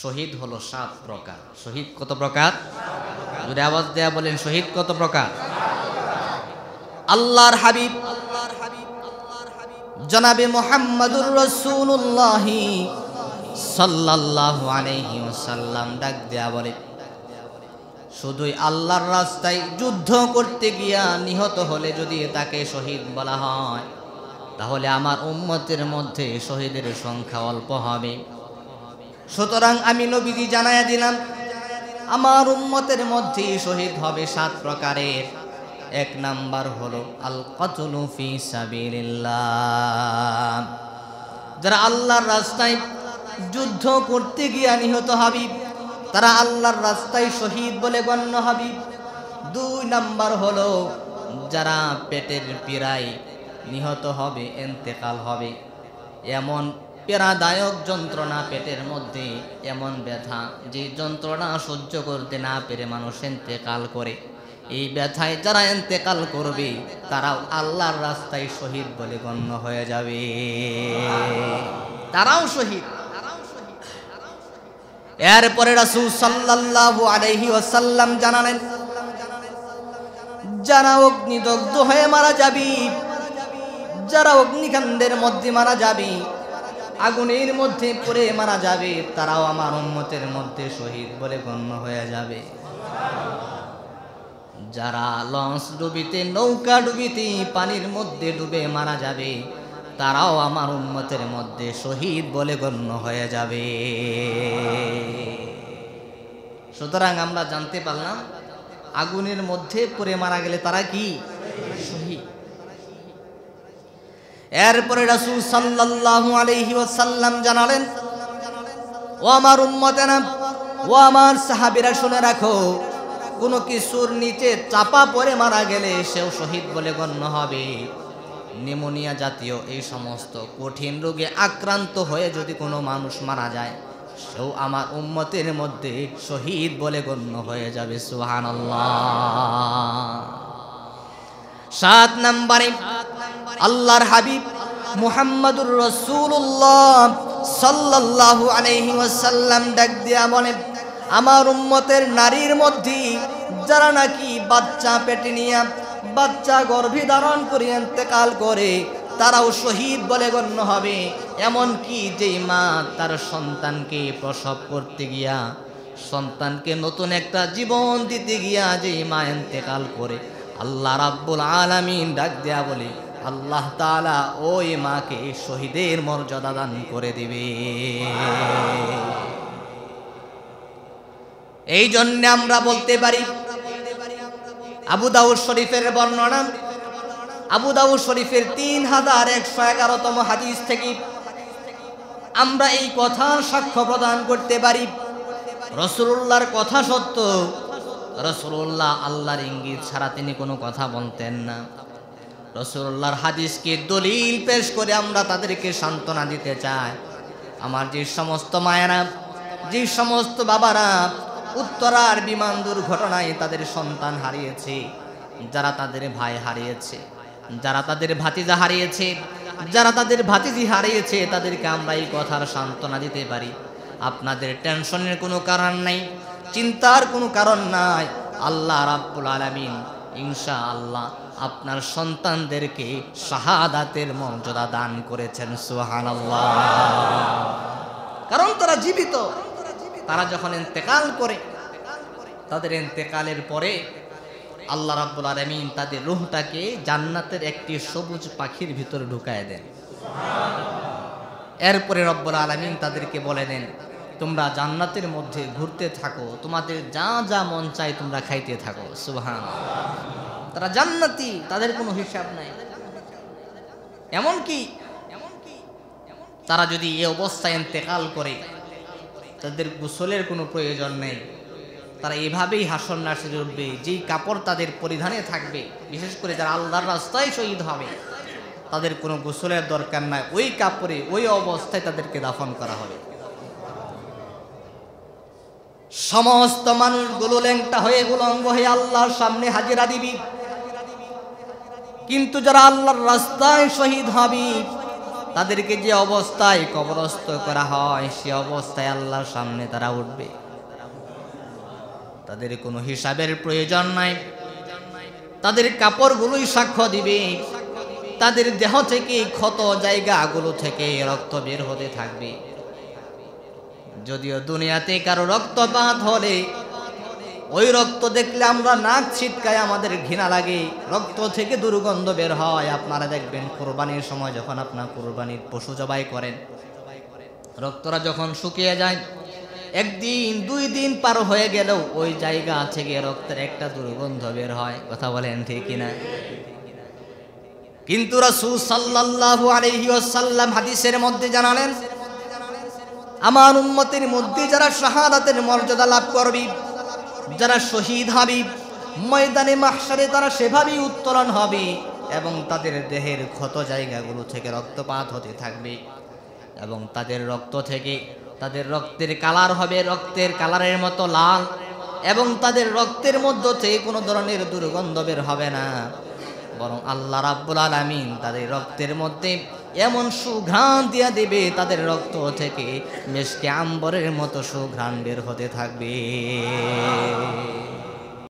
শহীদ হলো 7 প্রকার। শহীদ কত প্রকার? যদি আওয়াজ দেয়া বলেন শহীদ কত প্রকার? আল্লাহর হাবিব জনাবে মুহাম্মদুর রাসূলুল্লাহ সাল্লাল্লাহু আলাইহি ওয়াসাল্লাম ডাক দেয়া বলে, শুধুই আল্লাহর রাস্তায় যুদ্ধ করতে গিয়া নিহত হলে যদি তাকে শহীদ বলা হয়, তাহলে আমার উম্মতের মধ্যে শহীদের সংখ্যা অল্প হবে। সুতরাং আমি নবীজি জানায়া দিলাম, আমার উম্মতের মধ্যে শহীদ হবে 7 প্রকারের। 1 নাম্বার হলো আল কাতলু ফি সাবিলিল্লাহ, যারা আল্লাহর রাস্তায় যুদ্ধ করতে গিয়া নিহত হবে তারা আল্লাহর রাস্তায় শহীদ বলে গণ্য হবে। 2 নাম্বার হলো যারা পেটের পীড়ায় নিহত হবে, ইন্তেকাল হবে। এমন পীড়াদায়ক যন্ত্রণা পেটের মধ্যে, এমন ব্যথা যে যন্ত্রণা সহ্য করতে না পেরে মানুষ ইন্তেকাল করে, এই ব্যথায় যারা ইন্তেকাল করবে তারাও আল্লাহর রাস্তায় শহীদ বলে গণ্য হয়ে যাবে, তারাও শহীদ। এরপরে রাসূল সাল্লাল্লাহু আলাইহি ওয়াসাল্লাম জানালেন, যারা অগ্নিদগ্ধ হয়ে মারা যাবে, যারা অগ্নিকাণ্ডের মধ্যে মারা যাবে, আগুনের মধ্যে পড়ে মারা যাবে, তারাও আমার উম্মতের মধ্যে শহীদ বলে গণ্য হয়ে যাবে। যারা লঞ্চ ডুবিতে, নৌকা ডুবিতে, পানির মধ্যে ডুবে মারা যাবে, তারাও আমার উম্মতের মধ্যে শহীদ বলে গণ্য হয়ে যাবে। সুতরাং আমরা জানতে পারলাম আগুনের মধ্যে পড়ে মারা গেলে তারা কি? শহীদ। এরপরে রাসূল সাল্লাল্লাহু আলাইহি ওয়াসাল্লাম জানালেন, ও আমার উম্মতেরা, ও আমার সাহাবীরা, শুনে রাখো, কোনো কিছুর নিচে চাপা পড়ে মারা গেলে সেও শহীদ বলে গণ্য হবে। নিউমোনিয়া জাতীয় এই সমস্ত কঠিন রোগে আক্রান্ত হয়ে যদি কোনো মানুষ মারা যায়, সেও আমার উম্মতের মধ্যে শহীদ বলে গণ্য হয়ে যাবে। সুবহানাল্লাহ। 7 নম্বরে আল্লাহর হাবিব মুহাম্মদুর রাসূলুল্লাহ সাল্লাল্লাহু আলাইহি ওয়াসাল্লাম ডাক দিয়া বলেন, আমার উম্মতের নারীর মধ্যে যারা নাকি বাচ্চা পেটে নিয়ে, বাচ্চা গর্ভে ধারণ করে ইন্তেকাল করে, তারাও শহীদ বলে গণ্য হবে। এমন কি যেই মা তার সন্তানকে প্রসব করতে গিয়া, সন্তানকে নতুন একটা জীবন দিতে গিয়া যেই মা ইন্তেকাল করে, আল্লাহ রাব্বুল আলামিন ডাক দেয়া বলে, আল্লাহ তাআলা ওই মাকে শহীদের মর্যাদা দান করে দিবে। এই জন্য আমরা বলতে পারি, আবু দাউদ শরীফের বর্ণনা, আবু দাউদ শরীফের 3111তম হাদিস থেকে আমরা এই কথার সাক্ষ্য প্রদান করতে পারি, রাসূলুল্লাহর কথা সত্য। রাসূলুল্লাহ আল্লাহর ইঙ্গিত ছাড়া তিনি কোনো কথা বলতেন না। রাসূলুল্লাহর হাদিসকে দলিল পেশ করে আমরা তাদেরকে সান্ত্বনা দিতে চাই। আমার যে সমস্ত মায়েরা, যে সমস্ত বাবারা উত্তরার বিমান দুর্ঘটনায় তাদের সন্তান হারিয়েছে, যারা তাদের ভাই হারিয়েছে, যারা তাদের ভাতিজা হারিয়েছে, যারা তাদের ভাতিজি হারিয়েছে, তাদেরকে আমরা এই কথার সান্ত্বনা দিতে পারি, আপনাদের টেনশনের কোনো কারণ নাই, চিন্তার কোনো কারণ নাই। আল্লাহ রাব্বুল আলামিন ইনশাআল্লাহ আপনার সন্তানদেরকে শাহাদাতের মর্যাদা দান করেছেন। সুবহানাল্লাহ। কারণ তারা জীবিত, তারা যখন ইন্তেকাল করে, তাদের ইন্তেকালের পরে আল্লাহ রাব্বুল আলামিন তাদের রূহটাকে জান্নাতের একটি সবুজ পাখির ভিতরে ঢুকায় দেন। এরপরে রব্বুল আলামিন তাদেরকে বলে দেন, তোমরা জান্নাতের মধ্যে ঘুরতে থাকো, তোমাদের যা যা মন চায় তোমরা খাইতে থাকো। সুবহানাল্লাহ। তারা জান্নাতি, তাদের কোনো হিসাব নাই। এমনকি তারা যদি এই অবস্থায় ইন্তেকাল করে, তাদের গোসলের কোনো প্রয়োজন নেই, তারা এভাবেই হাসর নাসিরে উঠবে। যেই কাপড় তাদের পরিধানে থাকবে, বিশেষ করে যারা আল্লাহর রাস্তায় শহীদ হবে, তাদের কোনো গোসলের দরকার নাই, ওই কাপড়ে ওই অবস্থায় তাদেরকে দাফন করা হবে। সমস্ত মানুষগুলো ল্যাংটা হয়ে উলঙ্গ হয়ে আল্লাহর সামনে হাজিরা দিবি, কিন্তু যারা আল্লাহর রাস্তায় শহীদ হবে তাদেরকে যে অবস্থায় কবরস্থ করা হয় সে অবস্থায় আল্লাহর সামনে তারা উঠবে। তাদের কোনো হিসাবের প্রয়োজন নাই, তাদের কাপড়গুলোই সাক্ষ্য দিবে, তাদের দেহ থেকে ক্ষত জায়গাগুলো থেকে রক্ত বের হতে থাকবে। যদিও দুনিয়াতে কারো রক্তপাত হলে ওই রক্ত দেখলে আমরা নাক ছিটকায়, আমাদের ঘৃণা লাগে, রক্ত থেকে দুর্গন্ধ বের হয়। আপনারা দেখবেন কুরবানির সময় যখন আপনার কুরবানির পশু জবাই করেন, রক্তরা যখন শুকিয়ে যায়, একদিন দুই দিন পার হয়ে গেলেও ওই জায়গা থেকে রক্তের একটা দুর্গন্ধ বের হয়। কথা বলেন ঠিক কিনা? কিন্তু রাসূল সাল্লাল্লাহু আলাইহি ওয়াসাল্লাম হাদিসের মধ্যে জানালেন, আমার উম্মতের মধ্যে যারা শাহাদাতের মর্যাদা লাভ করবে, যারা শহীদ হবে, ময়দানে মাহশারে তারা সেভাবেই উত্তোলন হবে এবং তাদের দেহের ক্ষত জায়গাগুলো থেকে রক্তপাত হতে থাকবে এবং তাদের রক্ত থেকে তাদের রক্তের কালার হবে রক্তের কালারের মতো লাল এবং তাদের রক্তের মধ্য থেকে কোনো ধরনের দুর্গন্ধ বের হবে না, বরং আল্লাহ রাব্বুল আলামিন তাদের রক্তের মধ্যে এমন সুঘ্রাণ দিয়ে দেবে, তাদের রক্ত থেকে মিশকে আম্বরের মতো সুঘ্রাণ বের হতে থাকবে।